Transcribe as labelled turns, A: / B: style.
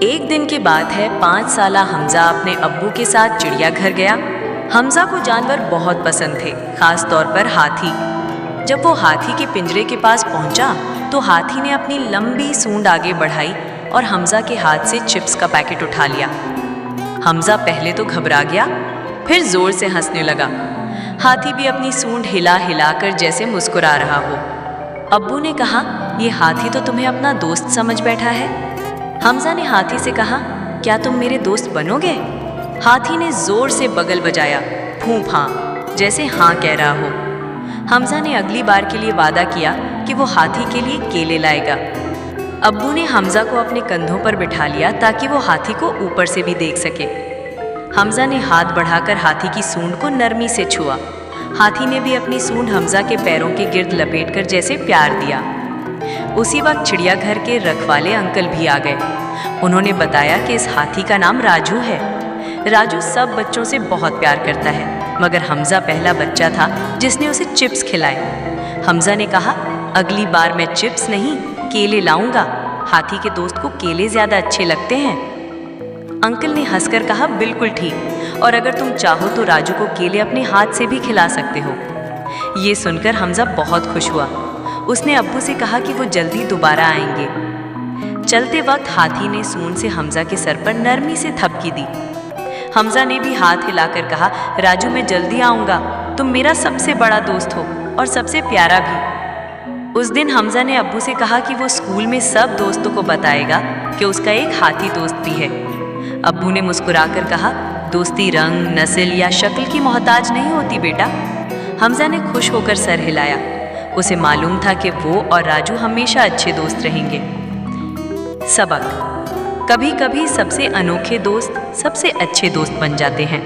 A: एक दिन की बात है, 5 साला हमजा अपने अब्बू के साथ चिड़ियाघर गया। हमजा को जानवर बहुत पसंद थे, खास तौर पर हाथी। जब वो हाथी के पिंजरे के पास पहुंचा तो हाथी ने अपनी लंबी सूंड आगे बढ़ाई और हमजा के हाथ से चिप्स का पैकेट उठा लिया। हमजा पहले तो घबरा गया, फिर जोर से हंसने लगा। हाथी भी अपनी सूंड हिला हिलाकर जैसे मुस्कुरा रहा हो। अब्बू ने कहा, ये हाथी तो तुम्हें अपना दोस्त समझ बैठा है। हमजा ने हाथी से कहा, क्या तुम मेरे दोस्त बनोगे? हाथी ने जोर से बगल बजाया, फूं फां, जैसे हाँ कह रहा हो। हमजा ने अगली बार के लिए वादा किया कि वो हाथी के लिए केले लाएगा। अब्बू ने हमजा को अपने कंधों पर बिठा लिया ताकि वो हाथी को ऊपर से भी देख सके। हमजा ने हाथ बढ़ाकर हाथी की सूंड को नरमी से छुआ। हाथी ने भी अपनी सूंड हमजा के पैरों के गिर्द लपेटकर जैसे प्यार दिया। उसी वक्त चिड़ियाघर के रखवाले अंकल भी आ गए। उन्होंने बताया कि इस हाथी का नाम राजू है। राजू सब बच्चों से बहुत प्यार करता है, मगर हमजा पहला बच्चा था जिसने उसे चिप्स खिलाए। हमजा ने कहा, अगली बार मैं चिप्स नहीं, केले लाऊंगा। हाथी के दोस्त को केले ज्यादा अच्छे लगते हैं। अंकल ने हंसकर कहा, बिल्कुल ठीक, और अगर तुम चाहो तो राजू को केले अपने हाथ से भी खिला सकते हो। ये सुनकर हमजा बहुत खुश हुआ। उसने अब्बू से कहा कि वो जल्दी दोबारा आएंगे। चलते वक्त हाथी ने सूंड से हमजा के सर पर नरमी से थपकी दी। हमजा ने भी हाथ हिलाकर कहा, राजू मैं जल्दी आऊंगा, तुम मेरा सबसे बड़ा दोस्त हो और सबसे प्यारा भी। उस दिन हमजा ने अब्बू से कहा कि वो स्कूल में सब दोस्तों को बताएगा कि उसका एक हाथी दोस्त भी है। अब्बू ने मुस्कुराकर कहा, दोस्ती रंग, नस्ल या शक्ल की मोहताज नहीं होती बेटा। हमजा ने खुश होकर सर हिलाया। उसे मालूम था कि वो और राजू हमेशा अच्छे दोस्त रहेंगे। सबक: कभी कभी सबसे अनोखे दोस्त सबसे अच्छे दोस्त बन जाते हैं।